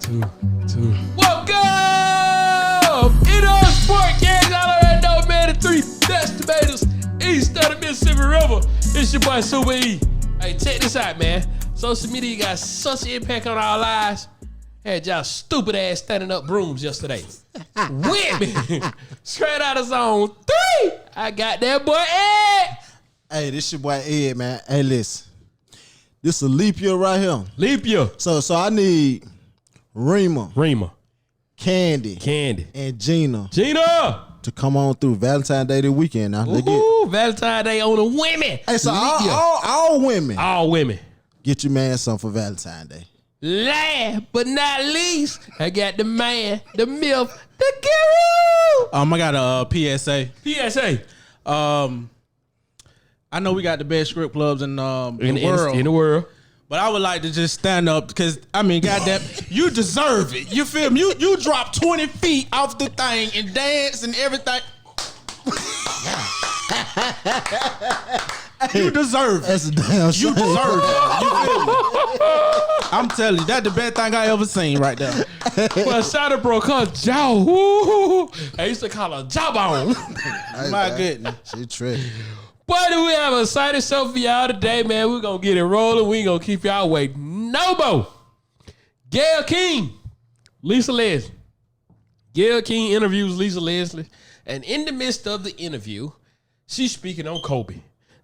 2. Welcome! It on Sport Games. I already know, man. The 3 best tomatoes east of the Mississippi River. It's your boy Super E. Hey, check this out, man. Social media got such an impact on our lives. Had y'all stupid ass standing up brooms yesterday. With me. Straight out of zone 3. I got that boy Ed. Hey, this your boy Ed, man. Hey, listen. This a leap year right here. Leap year. So I need Rima, Candy, and Gina to come on through Valentine's Day this weekend. Now, Valentine's Day on the women. Hey, so all women. All women. Get your man something for Valentine's Day. Last but not least, I got the man, the MILF, the guru. I got a PSA. PSA. I know we got the best strip clubs in the world. But I would like to just stand up because, I mean, goddamn, you deserve it. You feel me? You drop 20 feet off the thing and dance and everything. You deserve it. That's a damn shame. You deserve it. You feel me? I'm telling you, that's the best thing I ever seen right there. Well, shout out, bro, cause jaw. Woo. I used to call her jawbone. My goodness. She tricky. Boy, do we have a exciting show for y'all today, man. We're going to get it rolling. We ain't going to keep y'all waiting no more. Gayle King, Lisa Leslie. Gayle King interviews Lisa Leslie. And in the midst of the interview, she's speaking on Kobe.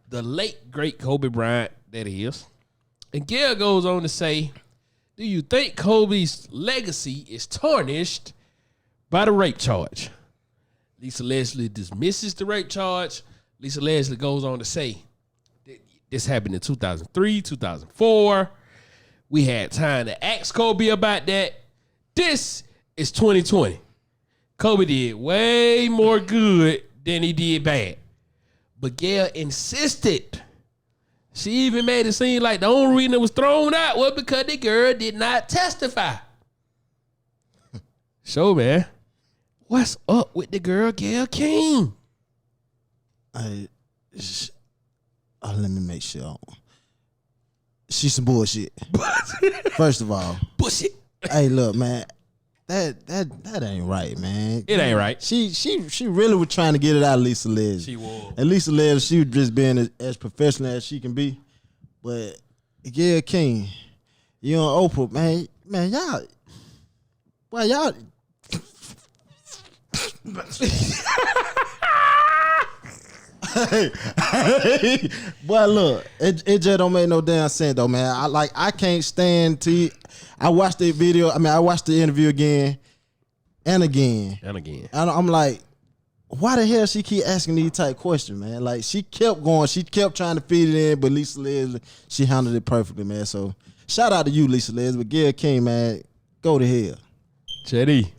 The late, great Kobe Bryant, that is. And Gayle goes on to say, do you think Kobe's legacy is tarnished by the rape charge? Lisa Leslie dismisses the rape charge. Lisa Leslie goes on to say, this happened in 2003, 2004. We had time to ask Kobe about that. This is 2020. Kobe did way more good than he did bad. But Gayle insisted. She even made it seem like the only reason it was thrown out was because the girl did not testify. So, man, what's up with the girl Gayle King? Let me make sure. She's some bullshit. First of all. Bullshit. Hey, look, man. That ain't right, man. It ain't right. She really was trying to get it out of Lisa Leslie. She was. And Lisa Leslie, she was just being as professional as she can be. But Gayle King, you and Oprah, man, y'all. Hey, boy, look, it just don't make no damn sense though, man. I can't stand to. I watched the video. I mean, I watched the interview again and again. And I'm like, why the hell she keep asking these type questions, man? Like, she kept going. She kept trying to feed it in, but Lisa Leslie, she handled it perfectly, man. So, shout out to you, Lisa Leslie. But Gayle King, man, go to hell. Chetty,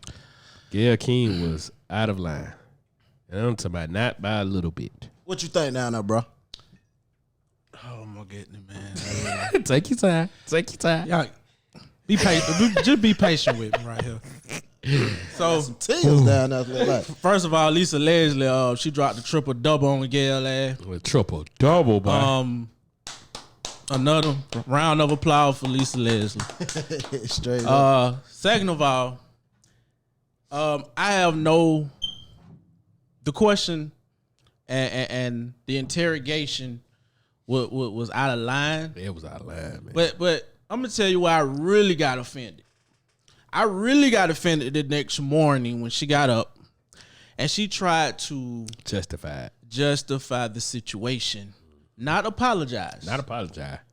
Gayle King was out of line. And I'm talking about not by a little bit. What you think now, bro? Oh, my goodness, man. Take your time. Y'all, be patient. Just be patient with me right here. So, Tears down there. Like. First of all, Lisa Leslie, she dropped the triple-double on Gayle ass. With triple-double, boy. Another round of applause for Lisa Leslie. Straight up. Second of all, I have the question and the interrogation was out of line. It was out of line, man. But I'm gonna tell you why I really got offended. I really got offended the next morning when she got up and she tried to justify the situation, not apologize.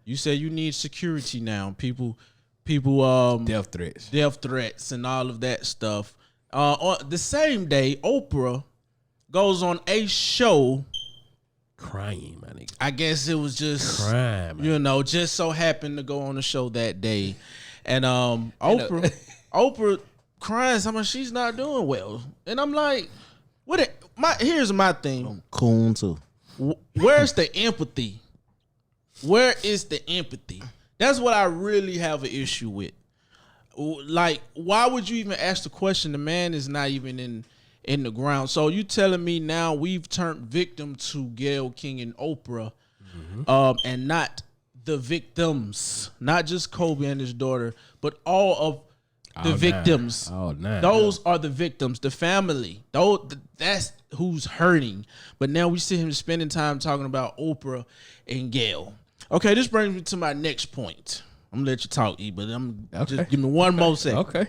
You said you need security now. People, death threats and all of that stuff. On the same day, Oprah goes on a show crying, my nigga. I guess it was just crying, just so happened to go on the show that day. And Oprah crying, something she's not doing well. And I'm like, here's my thing. I'm cool too. Where's the empathy? Where is the empathy? That's what I really have an issue with. Like, why would you even ask the question? The man is not even in the ground. So you telling me now we've turned victim to Gayle King and Oprah, and not the victims, not just Kobe and his daughter, but all of The victims. Oh, nah. Those are the victims. The family. That's who's hurting. But now we see him spending time talking about Oprah and Gayle. Okay, this brings me to my next point. I'm gonna let you talk, E, but just give me one more second. Okay.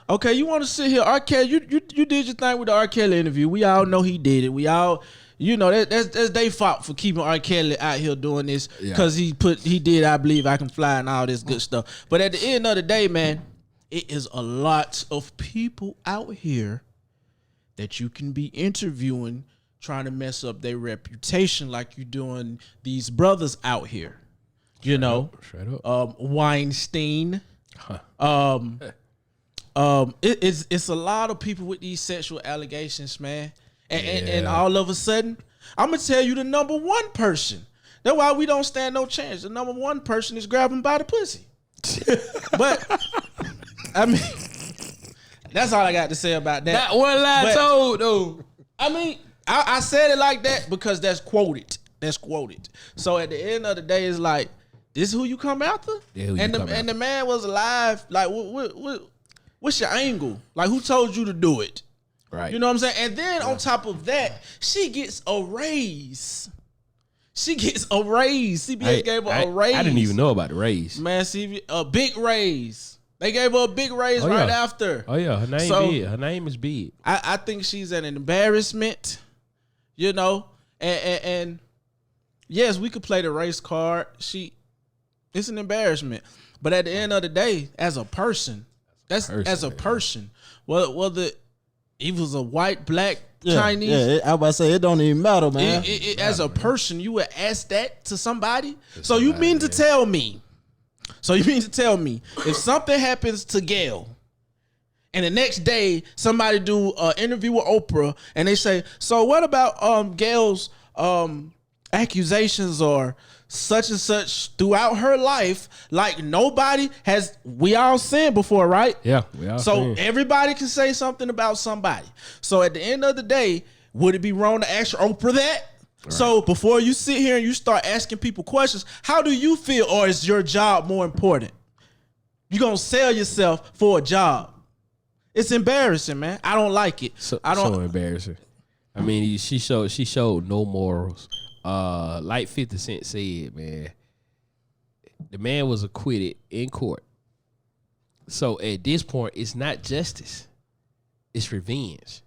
Okay, you want to sit here, R. Kelly? You did your thing with the R. Kelly interview. We all know he did it. We all, that's their fault for keeping R. Kelly out here doing this because he did I Believe I Can Fly and all this good stuff. But at the end of the day, man, it is a lot of people out here that you can be interviewing, trying to mess up their reputation, like you're doing these brothers out here. Straight up. Weinstein. It's a lot of people with these sexual allegations, man. And all of a sudden, I'm gonna tell you the number one person. That's why we don't stand no chance. The number one person is grabbing by the pussy. But I mean, that's all I got to say about that. That one lie told though. I mean, I said it like that because that's quoted. That's quoted. So at the end of the day, it's like, this is who you come after? Yeah, and the man was alive. Like, what's your angle? Like, who told you to do it? Right. You know what I'm saying? And then on top of that, she gets a raise. CBS gave her a raise. I didn't even know about the raise. Man, a big raise. They gave her a big raise after. Oh yeah, her name big. Her name is big. I think she's an embarrassment. And yes, we could play the race card. It's an embarrassment. But at the end of the day, as a person, whether he was a white, black, Chinese. Yeah, I was about to say, it don't even matter, man. As a person, you would ask that to somebody? So you mean to tell me, if something happens to Gayle, and the next day somebody do an interview with Oprah, and they say, so what about Gayle's accusations or such and such throughout her life, like nobody has, we all seen before, right? Yeah, we all So seen. everybody can say something about somebody. So at the end of the day, would it be wrong to ask Oprah that? Right. So before you sit here and you start asking people questions, how do you feel, or is your job more important? You're gonna sell yourself for a job. It's embarrassing, man. I don't like it. So embarrassing. I mean, she showed no morals. Like 50 Cent said, man, the man was acquitted in court. So at this point, it's not justice. It's revenge.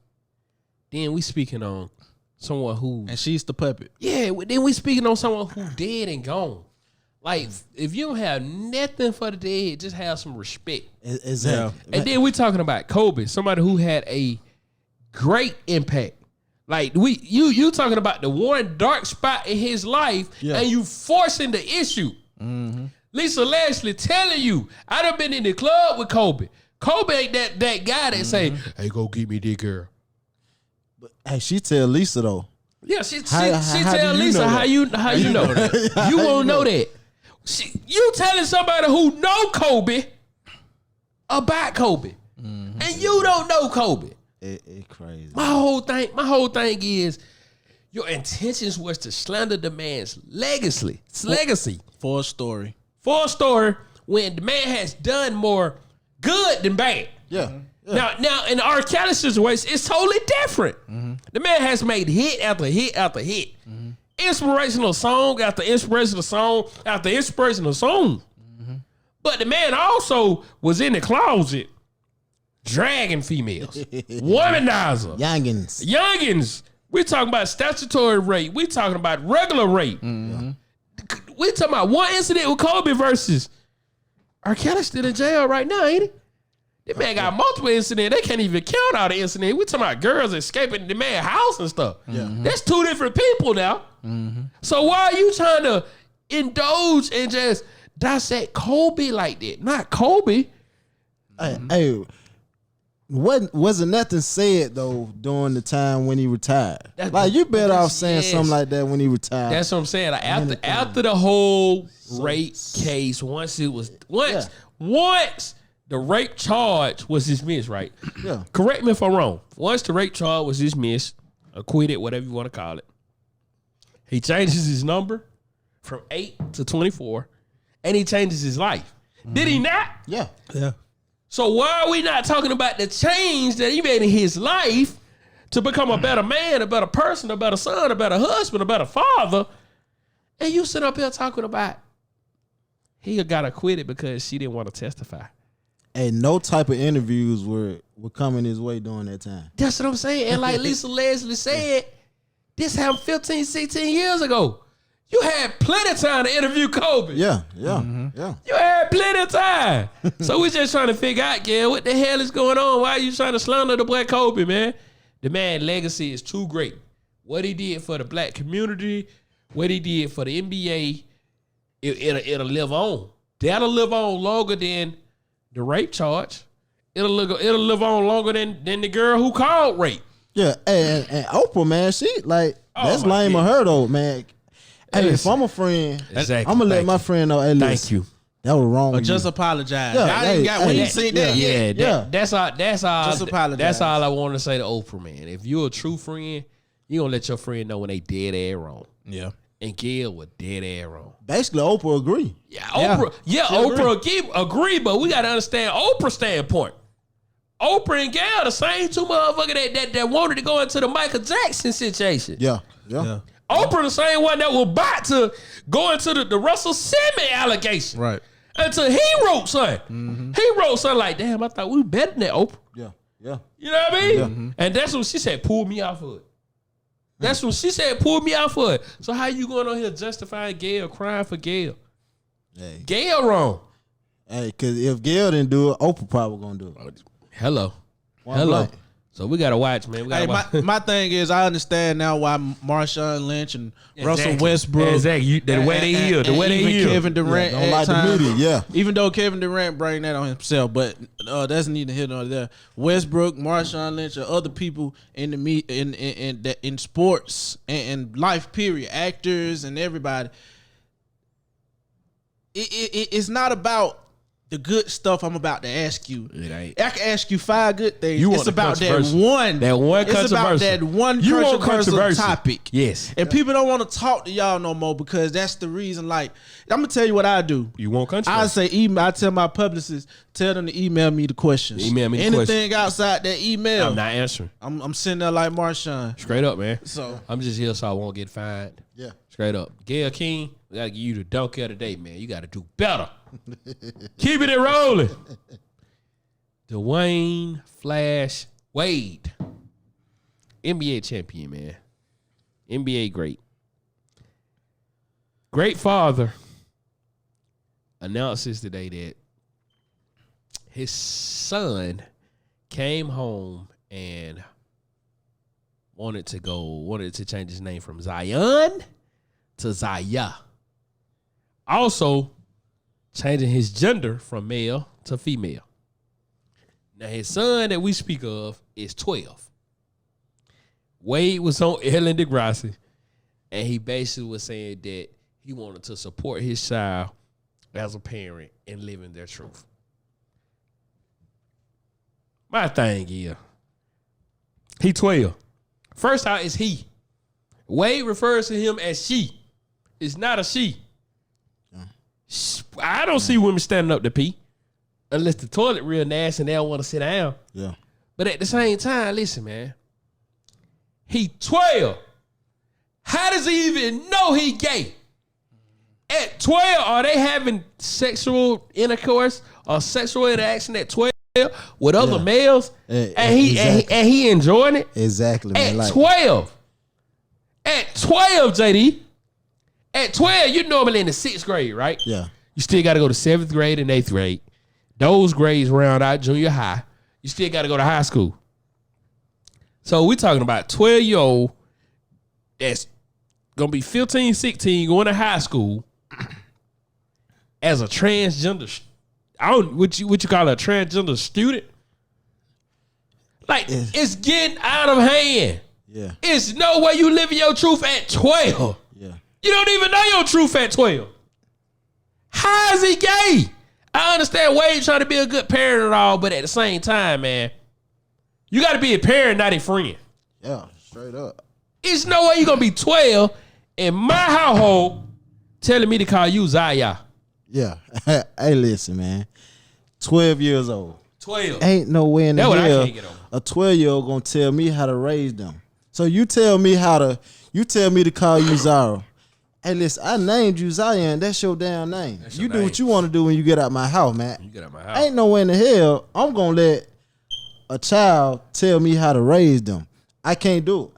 Then we speaking on someone who... And she's the puppet. Yeah, then we speaking on someone who dead and gone. Like, if you don't have nothing for the dead, just have some respect. Exactly. And then we talking about Kobe, somebody who had a great impact. Like you talking about the one dark spot in his life, and you forcing the issue. Mm-hmm. Lisa Leslie telling you, I done been in the club with Kobe. Kobe ain't that guy that say, "Hey, go get me that girl." But hey, she tell Lisa though. Yeah, she tell Lisa how you know that. You won't know that. You telling somebody who know Kobe about Kobe, and you don't know Kobe. It crazy. My whole thing is your intentions was to slander the man's legacy. For a story. When the man has done more good than bad. Yeah. Yeah. Now in the R. Kelly situation, it's totally different. Mm-hmm. The man has made hit after hit after hit. Mm-hmm. Inspirational song after inspirational song after inspirational song. Mm-hmm. But the man also was in the closet dragging females. Womanizer. Youngins. We talking about statutory rape. We talking about regular rape. Mm-hmm. We talking about one incident with Kobe versus R. Kelly still in jail right now, ain't he? That man got multiple incidents. They can't even count all the incidents. We talking about girls escaping the man's house and stuff. Yeah. That's two different people now. Mm-hmm. So why are you trying to indulge and just dissect Kobe like that? Not Kobe. Hey, wasn't nothing said though during the time when he retired. Like you better off saying something like that when he retired. That's what I'm saying. Like after the whole rape case, once the rape charge was dismissed, right? Yeah. Correct me if I'm wrong. Once the rape charge was dismissed, acquitted, whatever you want to call it, he changes his number from 8 to 24, and he changes his life. Did he not? Yeah. Yeah. So why are we not talking about the change that he made in his life to become a better man, a better person, a better son, a better husband, a better father? And you sit up here talking about he got acquitted because she didn't want to testify. And no type of interviews were coming his way during that time. That's what I'm saying. And like Lisa Leslie said, this happened 15, 16 years ago. You had plenty of time to interview Kobe. Yeah. Yeah. You had plenty of time. So we just trying to figure out, Gayle, what the hell is going on? Why are you trying to slander the boy Kobe, man? The man legacy is too great. What he did for the black community, what he did for the NBA, it'll live on. That'll live on longer than the rape charge. It'll live on longer than the girl who called rape. Yeah. And Oprah, man, she like that's lame of her though, man. Hey, if I'm a friend, exactly. I'm gonna let my friend know. Hey, listen, thank you. That was wrong. Or just apologize. Yeah, I ain't got when you see that yet. That's all. Just apologize. That's all I want to say to Oprah, man. If you're a true friend, you gonna let your friend know when they dead ass wrong. Yeah. And Gayle was dead ass wrong. Basically, Oprah agree. Yeah, Oprah agree, but we gotta understand Oprah's standpoint. Oprah and Gayle the same two motherfuckers that wanted to go into the Michael Jackson situation. Yeah. Oprah the same one that was about to go into the Russell Simmons allegation. Right. Until he wrote something. He wrote something like, damn, I thought we were better than that, Oprah. Yeah. You know what I mean? Yeah. And that's when she said, pull me out for it. That's when she said, pull me out for it. So how you going on here justifying Gayle, crying for Gayle? Hey. Gayle wrong. Hey, because if Gayle didn't do it, Oprah probably gonna do it. Hello. Hello. So we gotta watch, man. We gotta watch. My thing is, I understand now why Marshawn Lynch and Russell Westbrook, exactly. The way they yield, the way they even yield. Kevin Durant, don't like the media. Yeah. Even though Kevin Durant bring that on himself, but that's neither here nor there. Westbrook, Marshawn Lynch, or other people in the in sports and life, period, actors and everybody. It's not about the good stuff I'm about to ask you. It ain't. I can ask you 5 good things. You it's about that one. That one It's about that one You want controversial topic. Yes. And people don't want to talk to y'all no more because that's the reason. Like, I'm going to tell you what I do. You want controversy. I say email. I tell my publicists, tell them to email me the questions. Email me the anything outside that email. I'm not answering. I'm sitting there like Marshawn. Straight up, man. So I'm just here so I won't get fined. Yeah. Straight up. Gayle King, we got to give you the dunk of the day, man. You got to do better. Keeping it rolling. Dwyane Flash Wade. NBA champion, man. NBA great. Great father announces today that his son came home and wanted to change his name from Zion to Zaya. Also, changing his gender from male to female. Now, his son that we speak of is 12. Wade was on Ellen DeGrassi, and he basically was saying that he wanted to support his child as a parent and living their truth. My thing is, he 12. First out is he. Wade refers to him as she. It's not a she. I don't see women standing up to pee unless the toilet real nasty and they don't want to sit down. Yeah. But at the same time, listen, man. He 12. How does he even know he gay? At 12, are they having sexual intercourse or sexual interaction at 12 with other males? And he enjoying it? Exactly, man. At 12. At 12, JD. At 12, you're normally in the 6th grade, right? Yeah. You still got to go to 7th grade and 8th grade. Those grades round out junior high. You still got to go to high school. So we're talking about 12-year-old that's going to be 15, 16, going to high school as a transgender. What you call a transgender student? Like, it's getting out of hand. Yeah. It's no way you living your truth at 12. Yeah. You don't even know your truth at 12. How is he gay? I understand Wade trying to be a good parent and all, but at the same time, man, you got to be a parent, not a friend. Yeah, straight up. It's no way you're going to be 12 in my household telling me to call you Zaya. Yeah. Hey, listen, man. 12 years old. 12. Ain't no way in the That's what I hell can't get over. a 12-year-old gonna tell me how to raise them. So you tell me to call you Zara. Hey, listen, I named you Zion. That's your damn name. You do what you want to do when you get out my house, man. You get out my house. Ain't no way in the hell I'm gonna let a child tell me how to raise them. I can't do it.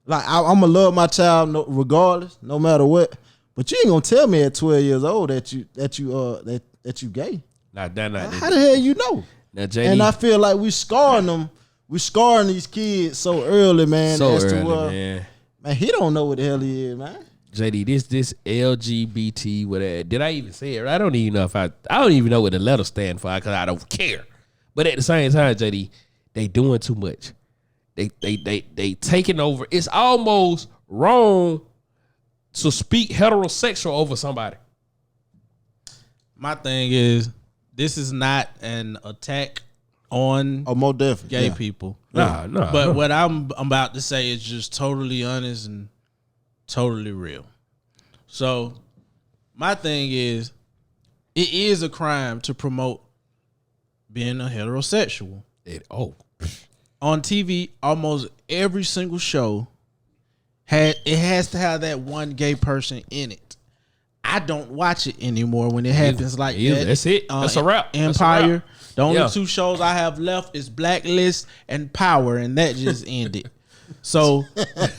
Like I'm gonna love my child regardless, no matter what. But you ain't gonna tell me at 12 years old that you gay. How the hell you know? Now, JD, And I feel like we scarring them. We scarring these kids so early, man. so early, man, he don't know what the hell he is, man. JD, this LGBT, whatever. Did I even say it? I don't even know I don't even know what the letters stand for because I don't care. But at the same time, JD, they doing too much. They taking over. It's almost wrong to speak heterosexual over somebody. My thing is, this is not an attack on more definitely gay people. Nah. But what I'm about to say is just totally honest and totally real. So my thing is, it is a crime to promote being a heterosexual. On TV, almost every single show has to have that one gay person in it. I don't watch it anymore when it happens like that. That's it. That's a wrap. Empire. The only two shows I have left is Blacklist and Power, and that just ended. So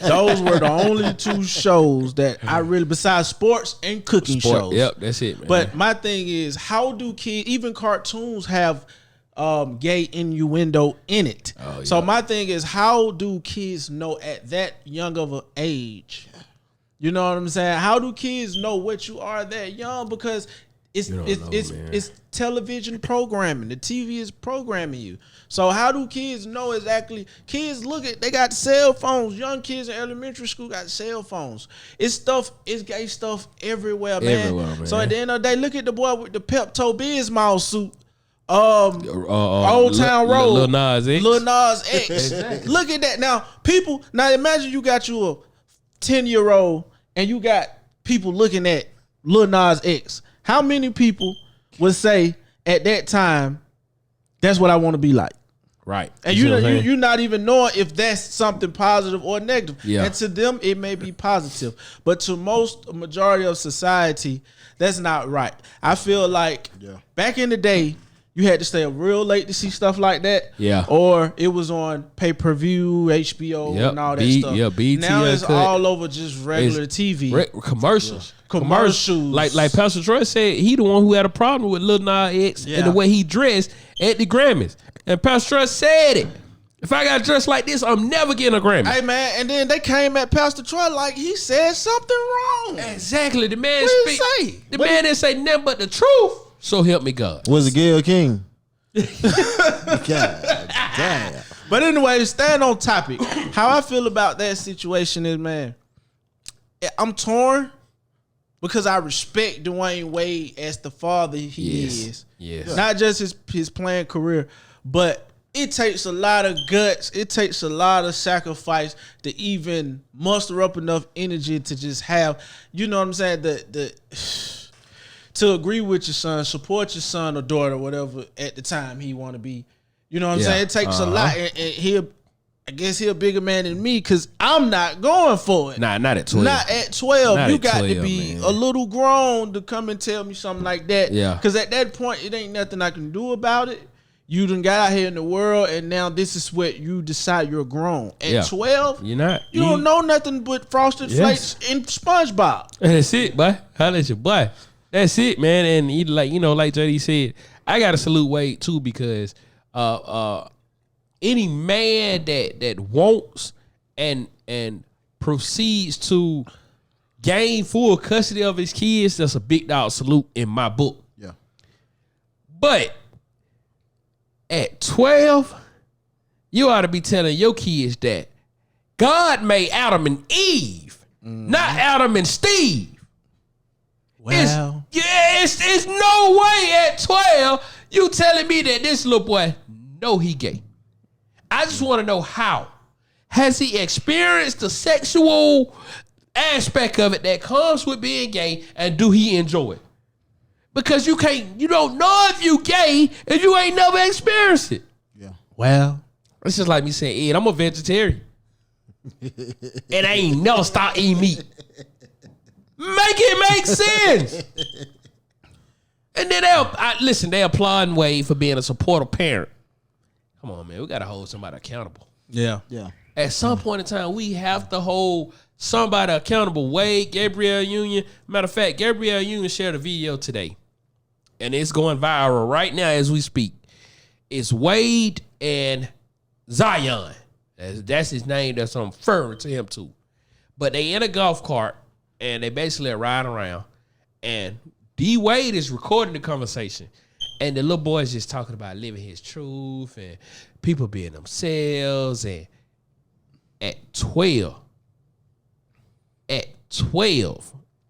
those were the only two shows that I really, besides sports and cooking shows. Yep, that's it, man. But my thing is, how do kids, even cartoons have gay innuendo in it? Oh, yeah. So my thing is, how do kids know at that young of an age? You know what I'm saying? How do kids know what you are that young? Because it's television programming. The TV is programming you. So how do kids know exactly? Kids they got cell phones. Young kids in elementary school got cell phones. It's gay stuff everywhere, man. So at the end of the day, look at the boy with the Pepto-Bismol mouse suit. Old Town Road. Lil Nas X. Exactly. Look at that. Now imagine you got you a 10-year-old and you got people looking at Lil Nas X. How many people would say at that time, that's what I want to be like? Right. And you're not even knowing if that's something positive or negative. Yeah. And to them, it may be positive. But to majority of society, that's not right. I feel like back in the day, you had to stay up real late to see stuff like that. Yeah. Or it was on pay-per-view, HBO, and all that stuff. Yeah, BT. Now it's all over just regular TV. Commercials. Yeah. Commercials. Like Pastor Troy said, he the one who had a problem with Lil Nas X and the way he dressed at the Grammys. And Pastor Troy said it. If I got dressed like this, I'm never getting a Grammy. Hey, man, and then they came at Pastor Troy like he said something wrong. Exactly. The man man didn't say nothing but the truth. So help me God. Was it Gayle King? God damn. But anyway, staying on topic. How I feel about that situation is, man, I'm torn because I respect Dwyane Wade as the father he is. Yes. Not just his playing career, but it takes a lot of guts. It takes a lot of sacrifice to even muster up enough energy to just have, you know what I'm saying, to agree with your son, support your son or daughter, whatever at the time he want to be. You know what I'm saying? It takes a lot. And I guess he a bigger man than me because I'm not going for it. Nah, not at 12. Not at 12. You got to be a little grown to come and tell me something like that. Yeah. Because at that point, it ain't nothing I can do about it. You done got out here in the world, and now this is what you decide you're grown. At 12, you're not. You don't know nothing but Frosted Flakes and SpongeBob. That's it, boy. Holla at your boy. That's it, man. And he, like JD said, I gotta salute Wade too because any man that wants and proceeds to gain full custody of his kids, that's a big dog salute in my book. Yeah. But at 12, you ought to be telling your kids that God made Adam and Eve, not Adam and Steve. Wow. It's no way at 12 you telling me that this little boy know he gay. I just want to know how. Has he experienced the sexual aspect of it that comes with being gay, and do he enjoy it? Because you don't know if you gay if you ain't never experienced it. Yeah. Well, It's just like me saying, Ed, I'm a vegetarian. And I ain't never stopped eating meat. Make it make sense. And then they applaud Wade for being a supportive parent. Come on, man. We got to hold somebody accountable. yeah. Yeah. At some point in time, we have to hold somebody accountable. Wade, Gabrielle Union. Matter of fact, Gabrielle Union shared a video today. And it's going viral right now as we speak. It's Wade and Zion. That's his name. That's what I'm referring to him to. But they in a golf cart, and they basically are riding around. And D. Wade is recording the conversation. And the little boy is just talking about living his truth and people being themselves. And at 12,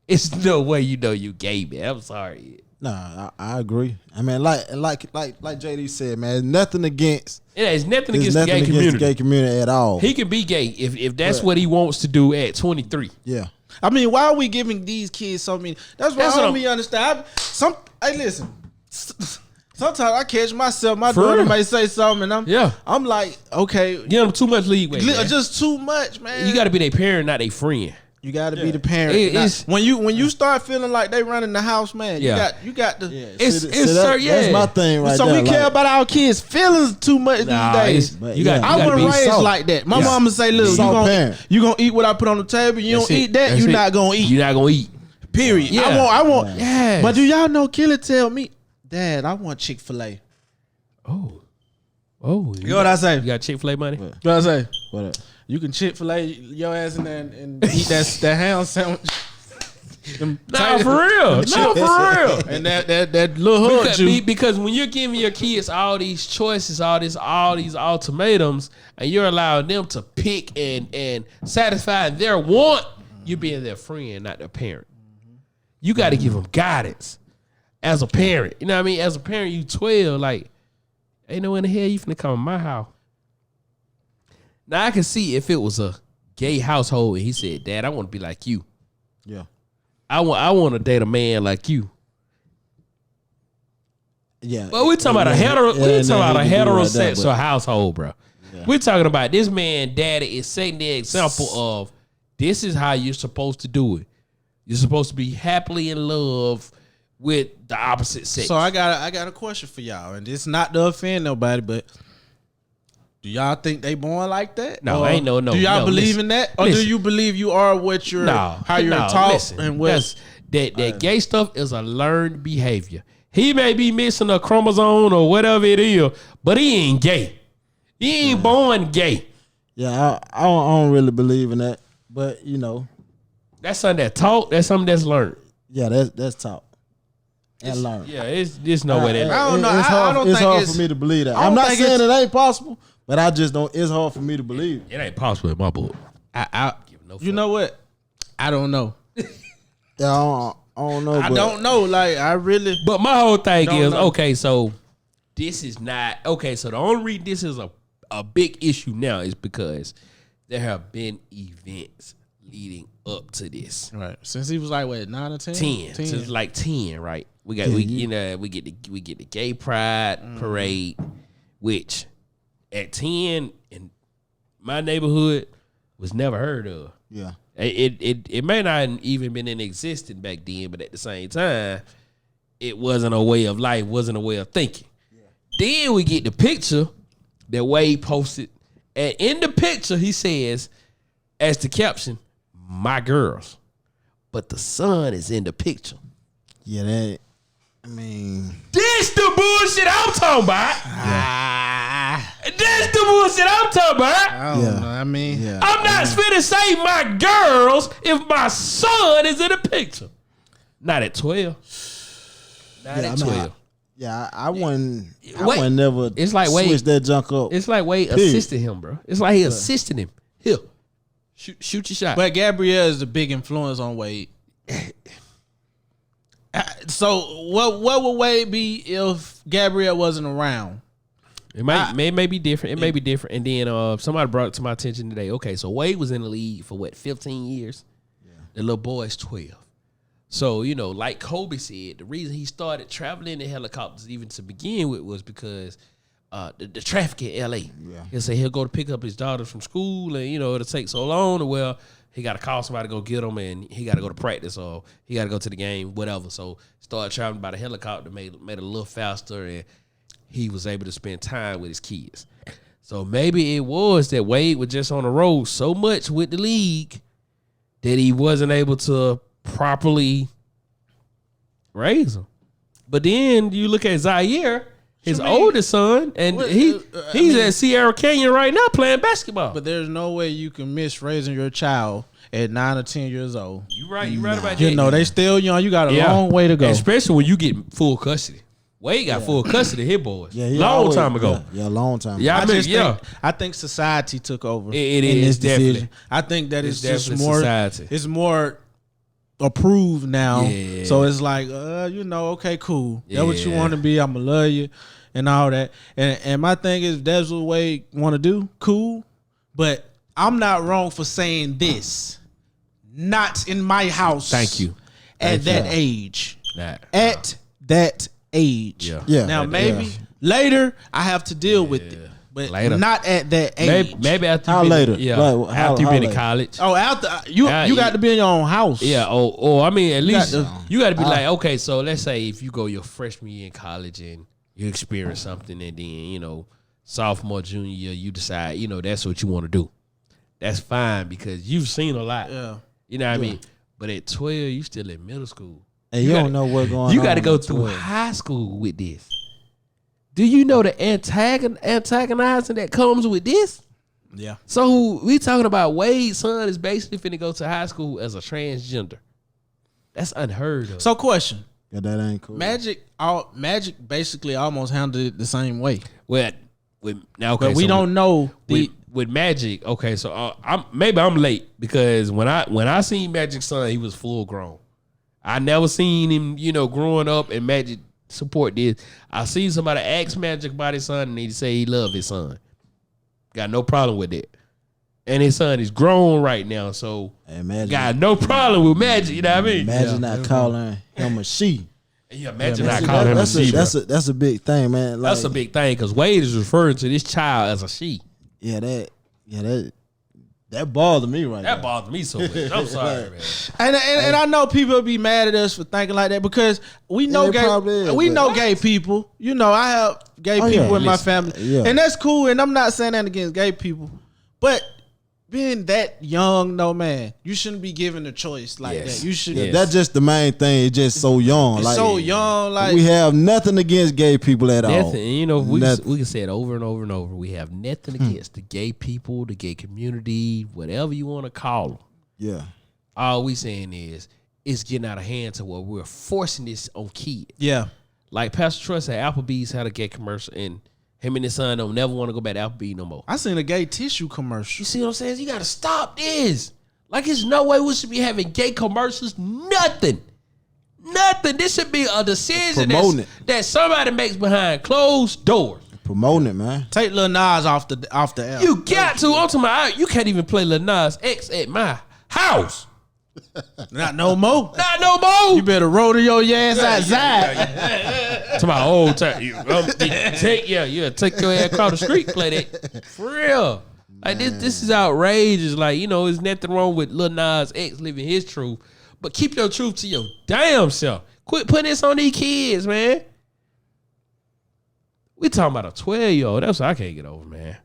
it's no way you know you gay, man. I'm sorry. Nah, I agree. I mean, like JD said, man, nothing against. Yeah, it's nothing against There's the nothing gay community. against the gay community at all. He can be gay if that's what he wants to do at 23. Yeah. I mean, why are we giving these kids so many? That's what I don't really understand. Hey, listen. Sometimes I catch myself. My For daughter real. may say something, and I'm like, okay, Give them too much leeway, man. just too much, man. You got to be their parent, not their friend. You got to be the parent. It's- when you start feeling like they running the house, man, Yeah. you got to. Yeah. That's my thing right So there. we care about our kids' feelings too much these days. But You got. yeah. I gotta wasn't be raised soft. like that. My Yeah. mama say, "Look, Soft parent. you gonna eat what I put on the table. You That's don't it. eat that, That's you're it. not gonna eat." You're not gonna eat. Period. Yeah. I want. Yes. But do y'all know? Kelly tell me, Dad, I want Chick-fil-A. Oh. You know what I say? You got Chick-fil-A money? You know what I say? What up? You can Chick-fil-A your ass in there and eat that ham sandwich. Nah, for real. No, for real. And that little hood Because when you're giving your kids all these choices, all these ultimatums, and you're allowing them to pick and satisfy their want, you're being their friend, not their parent. You got to give them guidance as a parent. You know what I mean? As a parent, you 12, like, ain't no in the hell you finna come to my house. Now I can see if it was a gay household and he said, "Dad, I want to be like you. Yeah. I want to date a man like you." Yeah. But we're talking about a heterosexual household, bro. Yeah. We're talking about this man, daddy, is setting the example of this is how you're supposed to do it. You're supposed to be happily in love with the opposite sex. So I got a question for y'all, and it's not to offend nobody, but do y'all think they born like that? No, Or ain't no. Do y'all believe listen, in that, or listen. do you believe you are what you're, how you're taught, listen, and what? that gay stuff is a learned behavior. He may be missing a chromosome or whatever it is, but he ain't gay. He ain't born gay. Yeah, I don't really believe in that, but you know, That's something that taught. That's something that's learned. yeah, that's taught and learned. Yeah, it's no way that. I don't know. It's I hard, don't it's think hard it's- for me to believe that. I don't I'm not think saying it ain't possible, but I just don't. It's hard for me to believe. It ain't possible in my book. You know what? I don't know. Yeah, I don't know. I don't know. Like I really. But my whole thing Don't is, know. okay, so this is not okay. So the only reason this is a big issue now is because there have been events leading up to this. Right. Since he was like what, 9 or 10? 10. Since like 10, right? We got we get the gay pride parade, which at 10 in my neighborhood was never heard of. Yeah. It may not even been in existence back then, but at the same time, it wasn't a way of life, wasn't a way of thinking. Yeah. Then we get the picture that Wade posted, and in the picture he says, as the caption, "My girls," but the son is in the picture. Yeah, that. I mean, This the bullshit I'm talking about. That's the bullshit I'm talking about. I don't know. I mean, yeah. I'm not finna say my girls if my son is in the picture. Not at 12. Not at 12. I wouldn't. I Wait, wouldn't never. it's like Wade- switch that junk up. It's like Wade Period. assisted him, bro. It's like he assisted him. Here, shoot your shot. but Gabrielle is a big influence on Wade. So what would Wade be if Gabrielle wasn't around? It may be different. It may be different. And then somebody brought it to my attention today. Okay, so Wade was in the league for what, 15 years? Yeah. The little boy is 12. So, like Kobe said, the reason he started traveling in helicopters even to begin with was because the traffic in L.A. Yeah. He'll say he'll go to pick up his daughter from school and, it'll take so long. Or, well, he got to call somebody to go get him and he got to go to practice or he got to go to the game, whatever. So, started traveling by the helicopter, made it a little faster, and he was able to spend time with his kids. So, maybe it was that Wade was just on the road so much with the league that he wasn't able to properly raise him. But then you look at Zaire, his oldest son, and he's at Sierra Canyon right now playing basketball. But there's no way you can miss raising your child at 9 or 10 years old. You right about that. They still young. You got a long way to go. Especially when you get full custody. Wade got full custody of his boys. Long time ago. Long time ago. Yeah, I think society took over. It is definitely. Decision. I think that it's just more society. It's more approved now. Yeah. So it's like, okay, cool. Yeah. That's what you want to be. I'ma love you and all that. And my thing is, that's what Wade want to do. Cool. But I'm not wrong for saying this. Not in my house. Thank you. At that age. At that age. Yeah. Now maybe later I have to deal with it. But later. Not at that age. Maybe after how later? Yeah. After you've been in college. Oh, after you got to be in your own house. Yeah. Or I mean, at least you got to be like, okay, so let's say if you go your freshman year in college and you experience something, and then sophomore, junior year, you decide that's what you want to do. That's fine because you've seen a lot. Yeah. You know what I mean? But at 12, you still in middle school. And you don't know what's going on. You got to go through high school with this. Do you know the antagonizing that comes with this? Yeah. So we talking about Wade's son is basically finna go to high school as a transgender. That's unheard of. So question. Yeah, that ain't cool. Magic basically almost handled it the same way. But we don't know with Magic. Okay, so I'm late because when I seen Magic's son, he was full grown. I never seen him, growing up and Magic support this. I seen somebody ask Magic about his son and he say he love his son. Got no problem with that. And his son is grown right now, so got no problem with Magic. You know what I mean? Imagine not calling him a she. Yeah, imagine not calling him a she. That's a big thing, man. Like, that's a big thing because Wade is referring to this child as a she. That bothered me right now. That bothered me so much. I'm sorry, man. And I know people will be mad at us for thinking like that because we know gay people. I have gay people in my family. And that's cool. And I'm not saying that against gay people. But being that young, you shouldn't be given a choice like that. You should. Yeah, that's just the main thing. It's just so young. It's so young. Like we have nothing against gay people at all. And we can say it over and over and over. We have nothing against the gay people, the gay community, whatever you want to call them. Yeah. All we saying is it's getting out of hand to where we're forcing this on kids. Yeah. Like Pastor Trust at Applebee's had a gay commercial and him and his son don't never want to go back to Applebee's no more. I seen a gay tissue commercial. You see what I'm saying? You got to stop this. Like, there's no way we should be having gay commercials. Nothing. This should be a decision that somebody makes behind closed doors. Promoting it, man. Take Lil Nas off the air. You got to. I'm talking about, you can't even play Lil Nas X at my house. Not no more. Not no more. You better roll your ass outside. To my old time. Take your ass across the street, play that. For real. Like this is outrageous. Like, there's nothing wrong with Lil Nas X living his truth. But keep your truth to your damn self. Quit putting this on these kids, man. We talking about a 12-year-old. That's what I can't get over, man.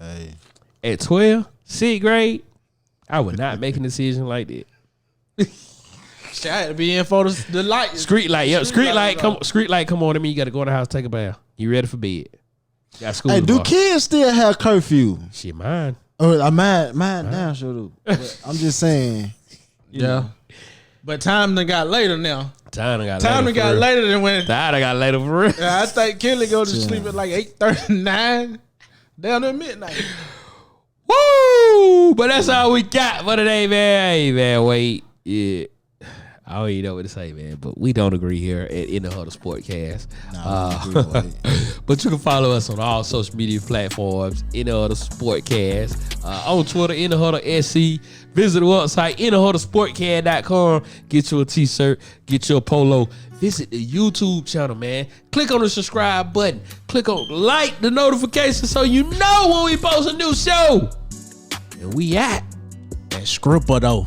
Hey. At 12, 6th grade, I would not make a decision like that. I had to be in for the light. Street light, come on to me. You got to go in the house, take a bath. You ready for bed? Got school. Hey, do kids still have curfew? Shit, mine. Oh, mine now, sure do. I'm just saying. Yeah. But time done got later now. Time done got later than when. Time done got later for real. Yeah, I think Kelly go to sleep at like 8:39 down at midnight. Woo! But that's all we got for today, man. Hey, man, wait. Yeah. I don't even know what to say, man. But we don't agree here at In the Huddle Sportcast. But you can follow us on all social media platforms, In the Huddle Sportcast. On Twitter, In the Huddle SC. Visit the website, InTheHuddleSportcast.com. Get you a t-shirt, get you a polo. Visit the YouTube channel, man. Click on the subscribe button. Click on like the notification so you know when we post a new show. And we at Scripper though.